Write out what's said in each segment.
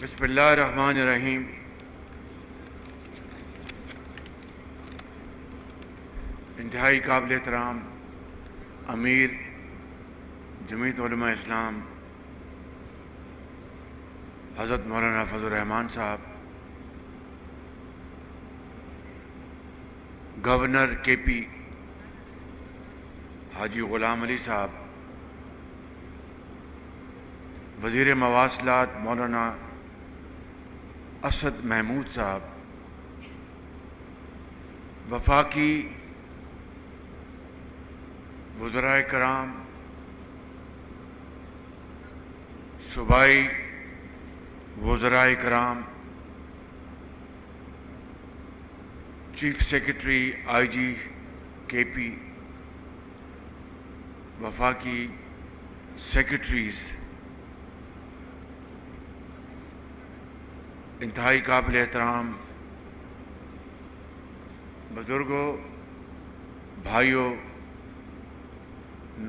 بسم اللہ الرحمن الرحیم۔ انتہائی قابل احترام امیر جمعیت علماء اسلام حضرت مولانا فضل الرحمان صاحب، گورنر کے پی حاجی غلام علی صاحب، وزیر مواصلات مولانا اسد محمود صاحب، وفاقی وزرائے کرام، صوبائی وزرائے کرام، چیف سیکرٹری آئی جی کے پی، وفاقی سیکرٹریز، انتہائی قابل احترام بزرگوں، بھائیوں،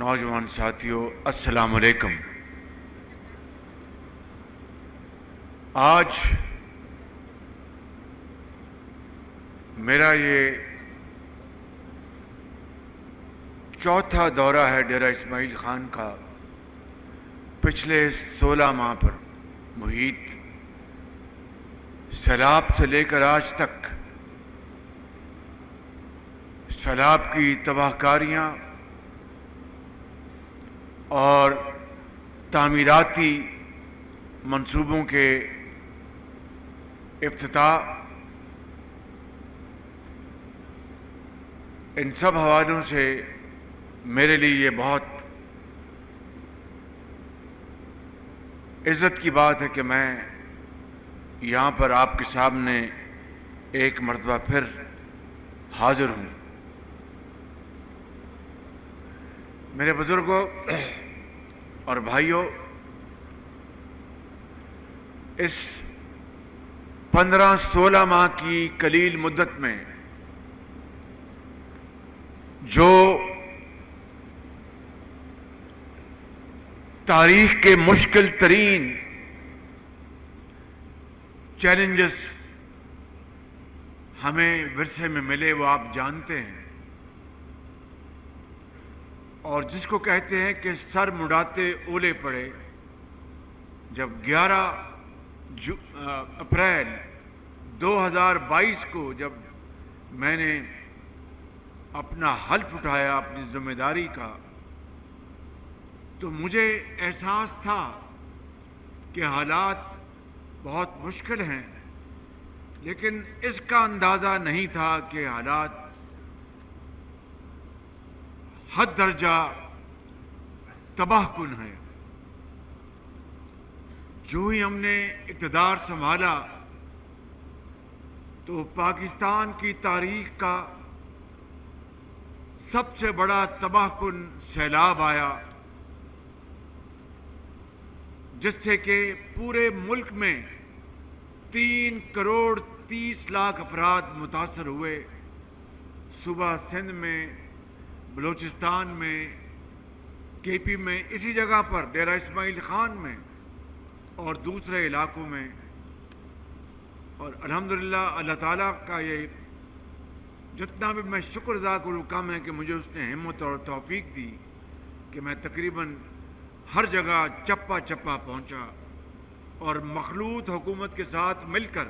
نوجوان ساتھیوں، السلام علیکم۔ آج میرا یہ چوتھا دورہ ہے ڈیرہ اسماعیل خان کا۔ پچھلے 16 ماہ پر محیط سیلاب سے لے کر آج تک سیلاب کی تباہ کاریاں اور تعمیراتی منصوبوں کے افتتاح، ان سب حوالوں سے میرے لیے یہ بہت عزت کی بات ہے کہ میں یہاں پر آپ کے سامنے ایک مرتبہ پھر حاضر ہوں۔ میرے بزرگوں اور بھائیوں، اس 15-16 ماہ کی قلیل مدت میں جو تاریخ کے مشکل ترین چیلنجز ہمیں ورثے میں ملے وہ آپ جانتے ہیں، اور جس کو کہتے ہیں کہ سر مڑاتے اولے پڑے۔ جب 11 اپریل 2022 کو جب میں نے اپنا حلف اٹھایا اپنی ذمہ داری کا، تو مجھے احساس تھا کہ حالات بہت مشکل ہیں، لیکن اس کا اندازہ نہیں تھا کہ حالات حد درجہ تباہ کن ہیں۔ جو ہی ہم نے اقتدار سنبھالا تو پاکستان کی تاریخ کا سب سے بڑا تباہ کن سیلاب آیا، جس سے کہ پورے ملک میں 3 کروڑ 30 لاکھ افراد متاثر ہوئے۔ صوبہ سندھ میں، بلوچستان میں، کے پی میں، اسی جگہ پر ڈیرہ اسماعیل خان میں اور دوسرے علاقوں میں۔ اور الحمدللہ اللہ تعالیٰ کا یہ جتنا بھی میں شکر ادا کروں کم ہے کہ مجھے اس نے ہمت اور توفیق دی کہ میں تقریباً ہر جگہ چپا چپا پہنچا، اور مخلوط حکومت کے ساتھ مل کر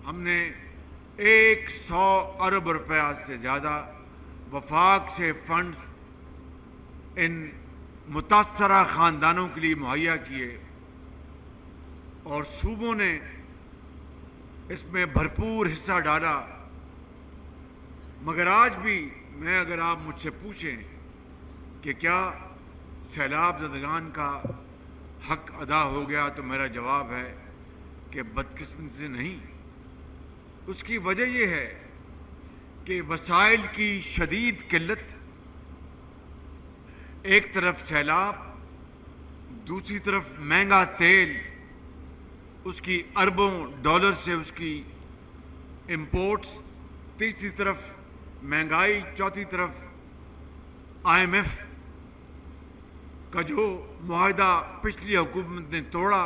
ہم نے 100 ارب روپیہ سے زیادہ وفاق سے فنڈز ان متاثرہ خاندانوں کے لیے مہیا کیے، اور صوبوں نے اس میں بھرپور حصہ ڈالا۔ مگر آج بھی اگر آپ مجھ سے پوچھیں کہ کیا سیلاب زدگان کا حق ادا ہو گیا، تو میرا جواب ہے کہ بدقسمتی سے نہیں۔ اس کی وجہ یہ ہے کہ وسائل کی شدید قلت، ایک طرف سیلاب، دوسری طرف مہنگا تیل، اس کی اربوں ڈالر سے اس کی امپورٹس، تیسری طرف مہنگائی، چوتھی طرف IMF کا جو معاہدہ پچھلی حکومت نے توڑا،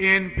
ANP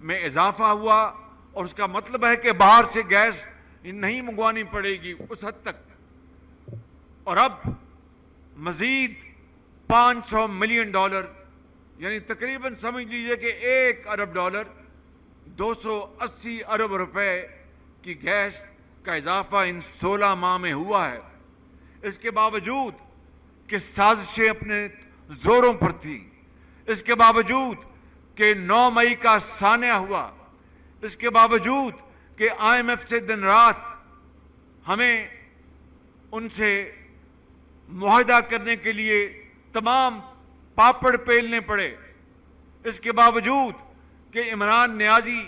میں اضافہ ہوا اور اس کا مطلب ہے کہ باہر سے گیس نہیں منگوانی پڑے گی اس حد تک. اور اب مزید $500 ملین یعنی تقریباً سمجھ لیجئے کہ $1 ارب $280 ارب روپے کی گیس کا اضافہ ان 16 ماہ میں ہوا ہے. اس کے باوجود کہ سازشیں اپنے زوروں پر تھیں، اس کے باوجود کہ 9 مئی کا سانحہ ہوا، اس کے باوجود کہ IMF سے دن رات ہمیں ان سے معاہدہ کرنے کے لیے تمام پاپڑ پیلنے پڑے، اس کے باوجود کہ عمران نیازی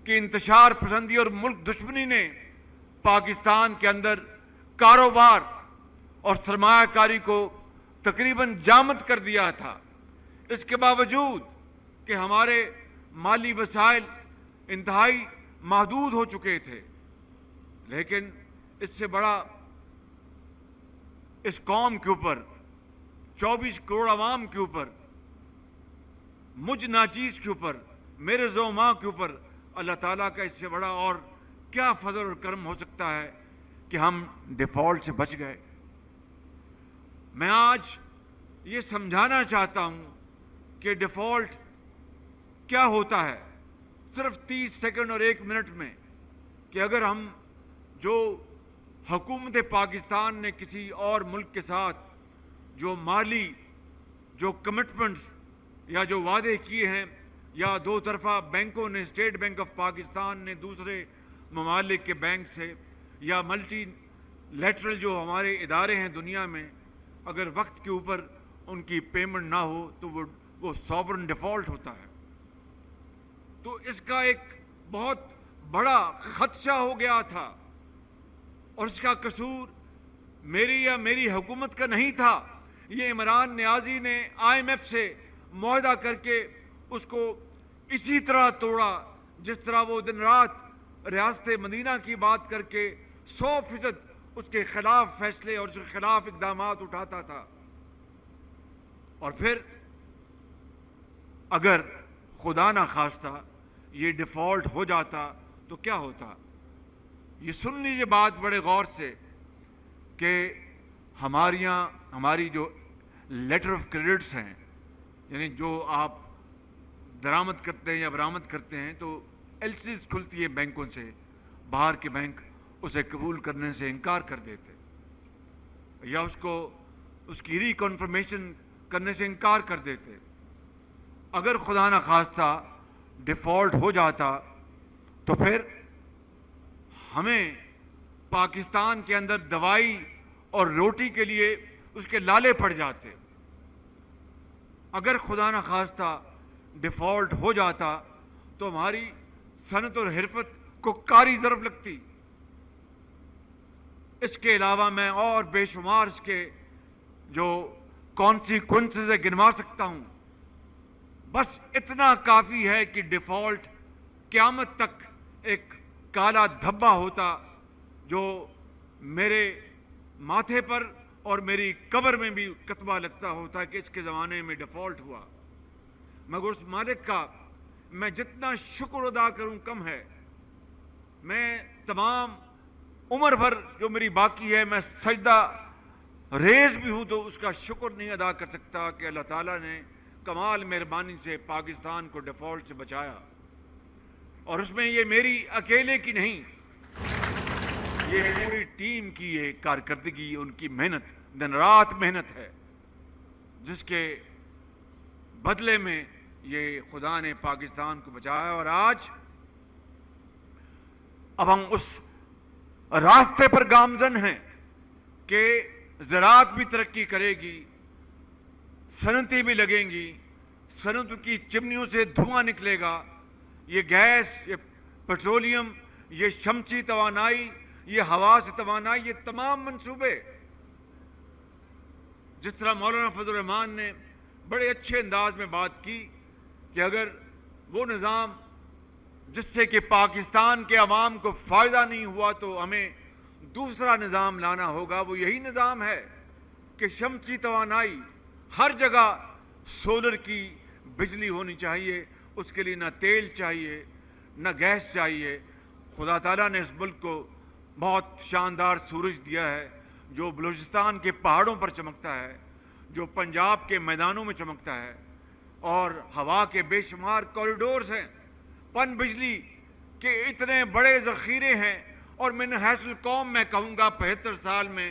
کی انتشار پسندی اور ملک دشمنی نے پاکستان کے اندر کاروبار اور سرمایہ کاری کو تقریباً جامد کر دیا تھا، اس کے باوجود کہ ہمارے مالی وسائل انتہائی محدود ہو چکے تھے، لیکن اس سے بڑا اس قوم کے اوپر 24 کروڑ عوام کے اوپر، مجھ ناچیز کے اوپر، میرے زو ماں کے اوپر اللہ تعالیٰ کا اس سے بڑا اور کیا فضل اور کرم ہو سکتا ہے کہ ہم ڈیفالٹ سے بچ گئے. میں آج یہ سمجھانا چاہتا ہوں کہ ڈیفالٹ کیا ہوتا ہے صرف 30 سیکنڈ اور 1 منٹ میں، کہ اگر ہم جو حکومت پاکستان نے کسی اور ملک کے ساتھ جو مالی جو کمٹمنٹس یا جو وعدے کیے ہیں، یا دو طرفہ بینکوں نے، اسٹیٹ بینک آف پاکستان نے دوسرے ممالک کے بینک سے، یا ملٹی لیٹرل جو ہمارے ادارے ہیں دنیا میں، اگر وقت کے اوپر ان کی پیمنٹ نہ ہو تو وہ سوورن ڈیفالٹ ہوتا ہے. تو اس کا ایک بہت بڑا خدشہ ہو گیا تھا، اور اس کا قصور میری یا میری حکومت کا نہیں تھا. یہ عمران نیازی نے IMF سے معاہدہ کر کے اس کو اسی طرح توڑا جس طرح وہ دن رات ریاست مدینہ کی بات کر کے 100% اس کے خلاف فیصلے اور اس کے خلاف اقدامات اٹھاتا تھا. اور پھر اگر خدا نہ خواستہ یہ ڈیفالٹ ہو جاتا تو کیا ہوتا؟ یہ سن لیجیے بات بڑے غور سے کہ ہماری جو لیٹر آف کریڈٹس ہیں، یعنی جو آپ درآمد کرتے ہیں یا برآمد کرتے ہیں، تو LCs کھلتی ہے بینکوں سے، باہر کے بینک اسے قبول کرنے سے انکار کر دیتے، یا اس کی ری کنفرمیشن کرنے سے انکار کر دیتے. اگر خدا نہ خواستہ ڈیفالٹ ہو جاتا تو پھر ہمیں پاکستان کے اندر دوائی اور روٹی کے لیے اس کے لالے پڑ جاتے. اگر خدا نہ خواستہ ڈیفالٹ ہو جاتا تو ہماری صنعت اور حرفت کو کاری ضرب لگتی. اس کے علاوہ میں اور بے شمار اس کے جو کانسیکوینسز گنوا سکتا ہوں. بس اتنا کافی ہے کہ ڈیفالٹ قیامت تک ایک کالا دھبا ہوتا جو میرے ماتھے پر اور میری قبر میں بھی کتبہ لگتا ہوتا کہ اس کے زمانے میں ڈیفالٹ ہوا. مگر اس مالک کا میں جتنا شکر ادا کروں کم ہے. میں تمام عمر بھر جو میری باقی ہے میں سجدہ ریز بھی ہوں تو اس کا شکر نہیں ادا کر سکتا کہ اللہ تعالیٰ نے کمال مہربانی سے پاکستان کو ڈیفالٹ سے بچایا. اور اس میں یہ میری اکیلے کی نہیں، یہ پوری ٹیم کی یہ کارکردگی، ان کی محنت، دن رات محنت ہے، جس کے بدلے میں یہ خدا نے پاکستان کو بچایا. اور آج اب ہم اس راستے پر گامزن ہیں کہ زراعت بھی ترقی کرے گی، صنعتیں بھی لگیں گی، صنعتوں کی چمنیوں سے دھواں نکلے گا، یہ گیس، یہ پیٹرولیم، یہ شمسی توانائی، یہ ہوا سے توانائی، یہ تمام منصوبے جس طرح مولانا فضل الرحمان نے بڑے اچھے انداز میں بات کی کہ اگر وہ نظام جس سے کہ پاکستان کے عوام کو فائدہ نہیں ہوا تو ہمیں دوسرا نظام لانا ہوگا. وہ یہی نظام ہے کہ شمسی توانائی ہر جگہ سولر کی بجلی ہونی چاہیے، اس کے لیے نہ تیل چاہیے نہ گیس چاہیے. خدا تعالیٰ نے اس ملک کو بہت شاندار سورج دیا ہے جو بلوچستان کے پہاڑوں پر چمکتا ہے, جو پنجاب کے میدانوں میں چمکتا ہے, اور ہوا کے بے شمار کوریڈورز ہیں, پن بجلی کے اتنے بڑے ذخیرے ہیں. اور من حیث القوم میں کہوں گا 75 سال میں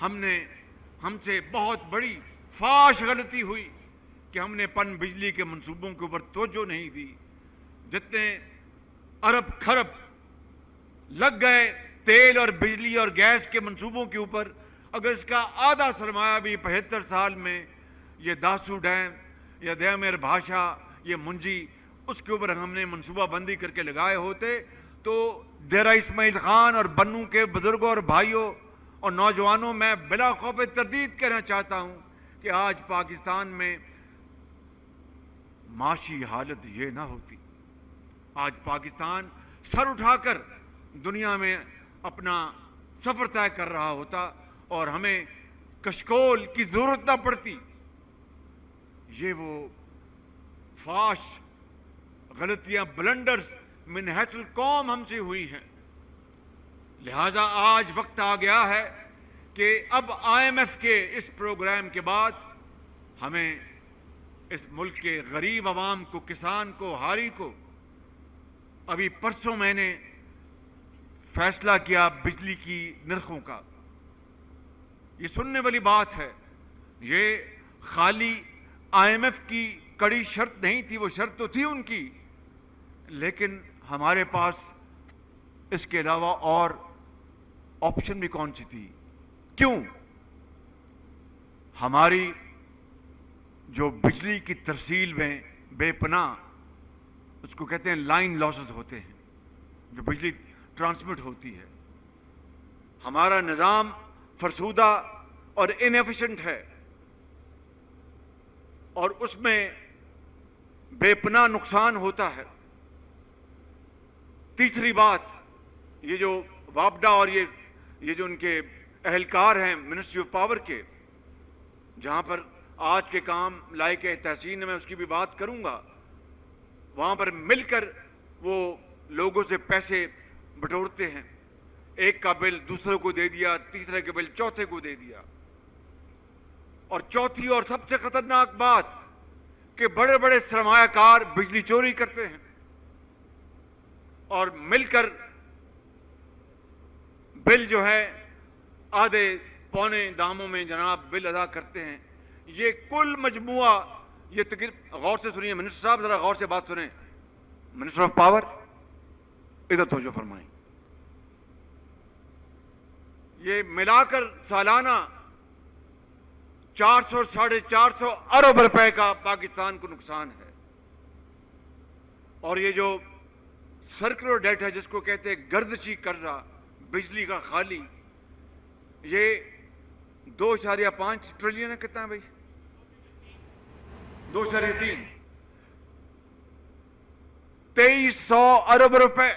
ہم سے بہت بڑی فاش غلطی ہوئی کہ ہم نے پن بجلی کے منصوبوں کے اوپر توجہ نہیں دی. جتنے ارب خرب لگ گئے تیل اور بجلی اور گیس کے منصوبوں کے اوپر, اگر اس کا آدھا سرمایہ بھی 75 سال میں یہ داسو ڈیم یا دیامیر بھاشا یہ منجی اس کے اوپر ہم نے منصوبہ بندی کر کے لگائے ہوتے تو ڈیرہ اسماعیل خان اور بنو کے بزرگوں اور بھائیوں اور نوجوانوں میں بلا خوف تردید کہنا چاہتا ہوں کہ آج پاکستان میں معاشی حالت یہ نہ ہوتی. آج پاکستان سر اٹھا کر دنیا میں اپنا سفر طے کر رہا ہوتا اور ہمیں کشکول کی ضرورت نہ پڑتی. یہ وہ فاش غلطیاں بلنڈرز من حیث القوم ہم سے ہوئی ہیں. لہٰذا آج وقت آ گیا ہے کہ اب IMF کے اس پروگرام کے بعد ہمیں اس ملک کے غریب عوام کو, کسان کو, ہاری کو, ابھی پرسوں میں نے فیصلہ کیا بجلی کی نرخوں کا. یہ سننے والی بات ہے, یہ خالی IMF کی کڑی شرط نہیں تھی, وہ شرط تو تھی ان کی, لیکن ہمارے پاس اس کے علاوہ اور آپشن بھی کون سی تھی. کیوں؟ ہماری جو بجلی کی ترسیل میں بے پناہ اس کو کہتے ہیں لائن لاسز ہوتے ہیں, جو بجلی ٹرانسمٹ ہوتی ہے, ہمارا نظام فرسودہ اور انیفیشنٹ ہے اور اس میں بے پناہ نقصان ہوتا ہے. تیسری بات, یہ جو وابڈا اور یہ جو ان کے اہلکار ہیں منسٹری آف پاور کے, جہاں پر آج کے کام لائق تحسین میں اس کی بھی بات کروں گا, وہاں پر مل کر وہ لوگوں سے پیسے بٹورتے ہیں. ایک کا بل دوسرے کو دے دیا, تیسرے کا بل چوتھے کو دے دیا. اور چوتھی اور سب سے خطرناک بات کہ بڑے بڑے سرمایہ کار بجلی چوری کرتے ہیں اور مل کر بل جو ہے آدھے پونے داموں میں جناب بل ادا کرتے ہیں. یہ کل مجموعہ, یہ تقریباً غور سے سنیے منسٹر صاحب, ذرا غور سے بات سنیں. منسٹر آف پاور ادھر توجہ فرمائیں. یہ ملا کر سالانہ 400-450 ارب روپے کا پاکستان کو نقصان ہے. اور یہ جو سرکلر ڈیٹ ہے جس کو کہتے ہیں گردشی قرضہ بجلی کا خالی, یہ 2.5 ٹریلین ہے. کتنا ہے بھائی؟ 2.3 2300 ارب روپے.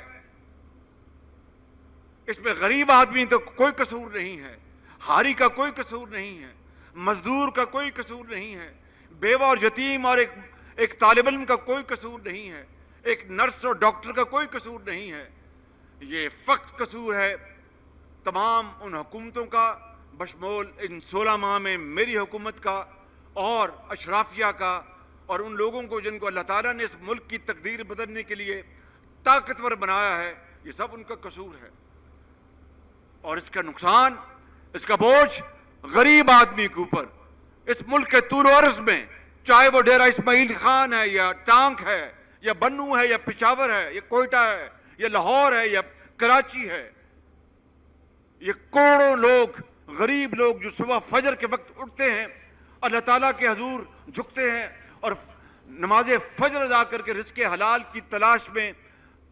اس میں غریب آدمی تو کوئی قصور نہیں ہے, ہاری کا کوئی قصور نہیں ہے, مزدور کا کوئی قصور نہیں ہے, بیوہ اور یتیم اور ایک طالب علم کا کوئی قصور نہیں ہے, ایک نرس اور ڈاکٹر کا کوئی قصور نہیں ہے. یہ فقط قصور ہے تمام ان حکومتوں کا, بشمول ان 16 ماہ میں میری حکومت کا اور اشرافیہ کا, اور ان لوگوں کو جن کو اللہ تعالیٰ نے اس ملک کی تقدیر بدلنے کے لیے طاقتور بنایا ہے. یہ سب ان کا قصور ہے. اور اس کا نقصان, اس کا بوجھ غریب آدمی کے اوپر, اس ملک کے طول و عرض میں, چاہے وہ ڈیرہ اسماعیل خان ہے یا ٹانک ہے یا بنو ہے یا پشاور ہے یا کوئٹہ ہے یا لاہور ہے یا کراچی ہے, یہ کروڑوں لوگ, غریب لوگ جو صبح فجر کے وقت اٹھتے ہیں, اللہ تعالیٰ کے حضور جھکتے ہیں اور نماز فجر ادا کر کے رزق حلال کی تلاش میں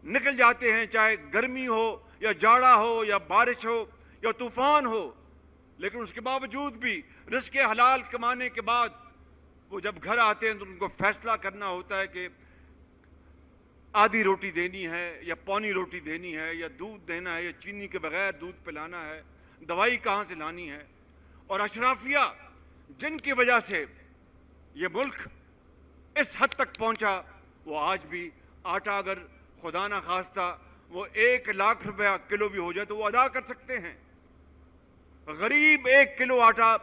نکل جاتے ہیں, چاہے گرمی ہو یا جاڑا ہو یا بارش ہو یا طوفان ہو. لیکن اس کے باوجود بھی رزق حلال کمانے کے بعد وہ جب گھر آتے ہیں تو ان کو فیصلہ کرنا ہوتا ہے کہ آدھی روٹی دینی ہے یا پونی روٹی دینی ہے یا دودھ دینا ہے یا چینی کے بغیر دودھ پلانا ہے, دوائی کہاں سے لانی ہے. اور اشرافیہ جن کی وجہ سے یہ ملک اس حد تک پہنچا, وہ آج بھی آٹا اگر خدا نہ خواستہ وہ 1,00,000 روپیہ کلو بھی ہو جائے تو وہ ادا کر سکتے ہیں. غریب 1 کلو آٹا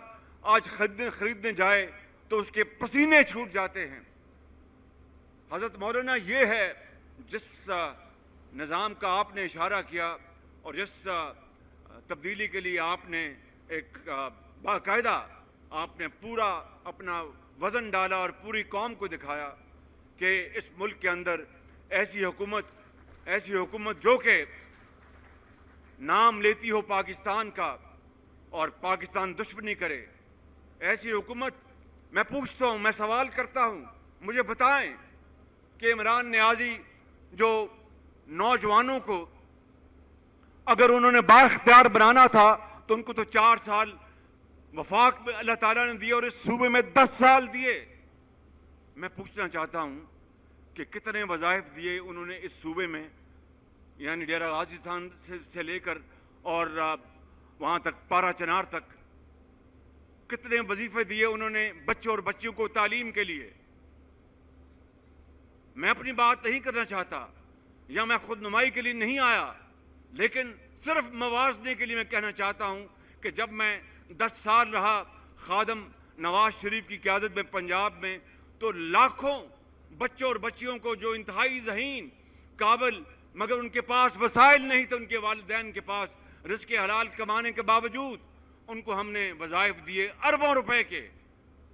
آج خریدنے جائے تو اس کے پسینے چھوٹ جاتے ہیں. حضرت مولانا یہ ہے جس نظام کا آپ نے اشارہ کیا اور جس تبدیلی کے لیے آپ نے ایک باقاعدہ آپ نے پورا اپنا وزن ڈالا اور پوری قوم کو دکھایا کہ اس ملک کے اندر ایسی حکومت جو کہ نام لیتی ہو پاکستان کا اور پاکستان دشمنی کرے، ایسی حکومت. میں پوچھتا ہوں، میں سوال کرتا ہوں، مجھے بتائیں کہ عمران نیازی جو نوجوانوں کو اگر انہوں نے بااختیار بنانا تھا تو ان کو تو 4 سال وفاق میں اللہ تعالیٰ نے دیے اور اس صوبے میں 10 سال دیے. میں پوچھنا چاہتا ہوں کہ کتنے وظائف دیے انہوں نے اس صوبے میں، یعنی ڈیرہ غازی خان سے لے کر اور وہاں تک پارا چنار تک کتنے وظیفے دیے انہوں نے بچوں اور بچیوں کو تعلیم کے لیے. میں اپنی بات نہیں کرنا چاہتا یا میں خود نمائی کے لیے نہیں آیا، لیکن صرف موازنے کے لیے میں کہنا چاہتا ہوں کہ جب میں 10 سال رہا خادم نواز شریف کی قیادت میں پنجاب میں تو لاکھوں بچوں اور بچیوں کو جو انتہائی ذہین قابل مگر ان کے پاس وسائل نہیں تھے، ان کے والدین کے پاس رزق حلال کمانے کے باوجود ان کو ہم نے وظائف دیے اربوں روپے کے،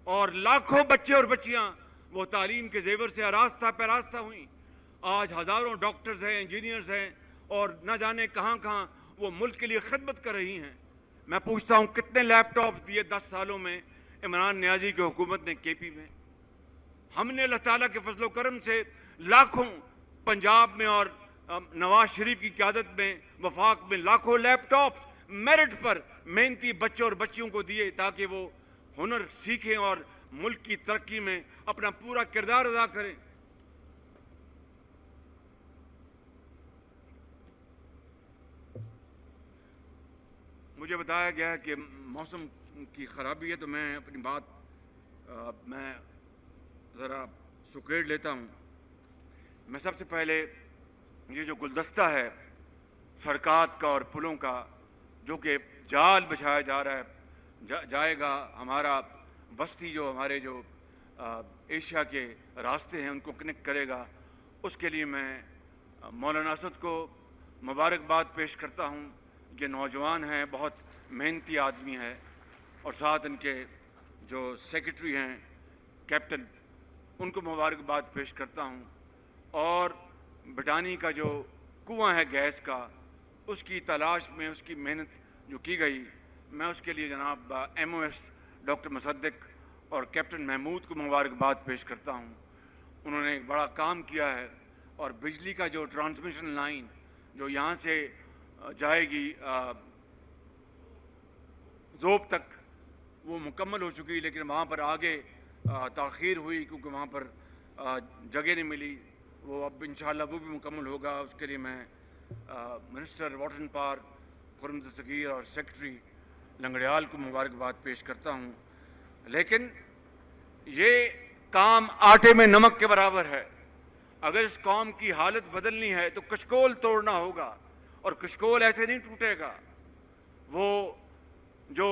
اور لاکھوں بچے اور بچیاں وہ تعلیم کے زیور سے آراستہ پیراستہ ہوئیں. آج ہزاروں ڈاکٹرز ہیں، انجینئرز ہیں اور نہ جانے کہاں کہاں وہ ملک کے لیے خدمت کر رہی ہیں. میں پوچھتا ہوں کتنے لیپ ٹاپس دیے 10 سالوں میں عمران نیازی کی حکومت نے کے پی میں. ہم نے اللہ تعالیٰ کے فضل و کرم سے لاکھوں پنجاب میں اور نواز شریف کی قیادت میں وفاق میں لاکھوں لیپ ٹاپس میرٹ پر محنتی بچوں اور بچیوں کو دیے تاکہ وہ ہنر سیکھیں اور ملک کی ترقی میں اپنا پورا کردار ادا کریں. مجھے بتایا گیا ہے کہ موسم کی خرابی ہے تو میں اپنی بات میں ذرا سکیڑ لیتا ہوں. میں سب سے پہلے یہ جو گلدستہ ہے سڑکات کا اور پلوں کا جو کہ جال بچھایا جا رہا ہے جائے گا ہمارا بستی جو ہمارے جو ایشیا کے راستے ہیں ان کو کنیکٹ کرے گا، اس کے لیے میں مولانا اسد کو مبارکباد پیش کرتا ہوں. یہ نوجوان ہیں، بہت محنتی آدمی ہے، اور ساتھ ان کے جو سیکرٹری ہیں کیپٹن ان کو مبارکباد پیش کرتا ہوں. اور بٹانی کا جو کنواں ہے گیس کا اس کی تلاش میں اس کی محنت جو کی گئی، میں اس کے لیے جناب ایم او ایس ڈاکٹر مصدق اور کیپٹن محمود کو مبارکباد پیش کرتا ہوں. انہوں نے ایک بڑا کام کیا ہے اور بجلی کا جو ٹرانسمیشن لائن جو یہاں سے جائے گی ذوب تک وہ مکمل ہو چکی، لیکن وہاں پر آگے تاخیر ہوئی کیونکہ وہاں پر جگہ نہیں ملی. وہ اب انشاءاللہ وہ بھی مکمل ہوگا. اس کے لیے میں minister water and power Khurram Dastgir اور سیکرٹری لنگڑیال کو مبارکباد پیش کرتا ہوں. لیکن یہ کام آٹے میں نمک کے برابر ہے. اگر اس قوم کی حالت بدلنی ہے تو کشکول توڑنا ہوگا، اور کشکول ایسے نہیں ٹوٹے گا. وہ جو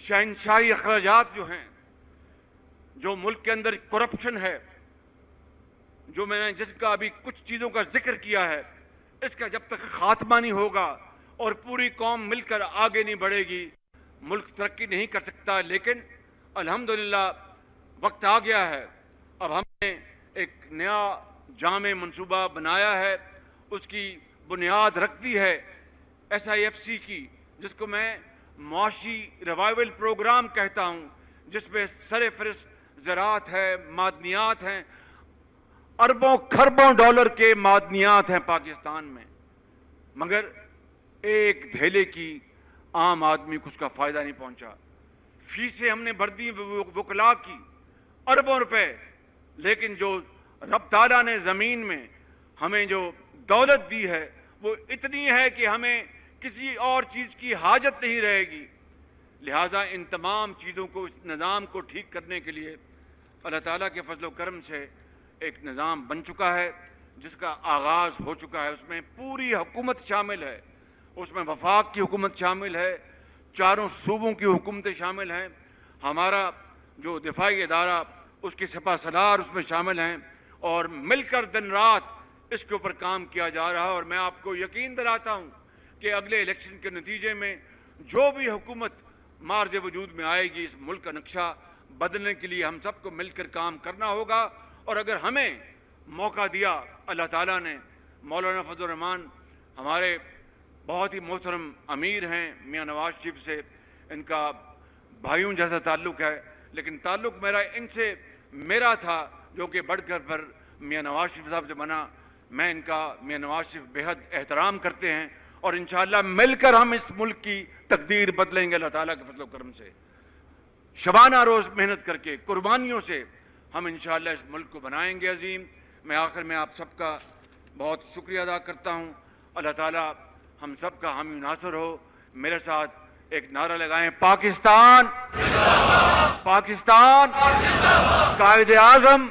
شہنشاہی اخراجات جو ہیں، جو ملک کے اندر کرپشن ہے، جو میں نے جس کا ابھی کچھ چیزوں کا ذکر کیا ہے، اس کا جب تک خاتمہ نہیں ہوگا اور پوری قوم مل کر آگے نہیں بڑھے گی ملک ترقی نہیں کر سکتا. لیکن الحمدللہ وقت آ گیا ہے، اب ہم نے ایک نیا جامع منصوبہ بنایا ہے، اس کی بنیاد رکھ دی ہے SIFC کی، جس کو میں معاشی ریوائول پروگرام کہتا ہوں، جس میں سر فہرست زراعت ہے، معدنیات ہیں. اربوں کھربوں ڈالر کے معدنیات ہیں پاکستان میں، مگر ایک دھیلے کی عام آدمی کو اس کا فائدہ نہیں پہنچا. فیسیں ہم نے بھر دی وکلاء کی اربوں روپے، لیکن جو رب تعالیٰ نے زمین میں ہمیں جو دولت دی ہے وہ اتنی ہے کہ ہمیں کسی اور چیز کی حاجت نہیں رہے گی. لہٰذا ان تمام چیزوں کو، اس نظام کو ٹھیک کرنے کے لیے اللہ تعالیٰ کے فضل و کرم سے ایک نظام بن چکا ہے جس کا آغاز ہو چکا ہے. اس میں پوری حکومت شامل ہے, اس میں وفاق کی حکومت شامل ہے, چاروں صوبوں کی حکومتیں شامل ہیں, ہمارا جو دفاعی ادارہ اس کی سپہ سالار اس میں شامل ہیں, اور مل کر دن رات اس کے اوپر کام کیا جا رہا ہے. اور میں آپ کو یقین دلاتا ہوں کہ اگلے الیکشن کے نتیجے میں جو بھی حکومت مارج وجود میں آئے گی, اس ملک کا نقشہ بدلنے کے لیے ہم سب کو مل کر کام کرنا ہوگا. اور اگر ہمیں موقع دیا اللہ تعالیٰ نے, مولانا فضل الرحمان ہمارے بہت ہی محترم امیر ہیں, میاں نواز شریف سے ان کا بھائیوں جیسا تعلق ہے, لیکن تعلق ان سے میرا تھا جو کہ بڑھ کر پر میاں نواز شریف صاحب سے بنا. میں ان کا, میاں نواز شریف بہت احترام کرتے ہیں, اور انشاءاللہ مل کر ہم اس ملک کی تقدیر بدلیں گے اللہ تعالیٰ کے فضل و کرم سے. شبانہ روز محنت کر کے, قربانیوں سے ہم انشاءاللہ اس ملک کو بنائیں گے عظیم. میں آخر میں آپ سب کا بہت شکریہ ادا کرتا ہوں. اللہ تعالیٰ ہم سب کا حامی ناصر ہو. میرے ساتھ ایک نعرہ لگائیں, پاکستان, پاکستان, قائد اعظم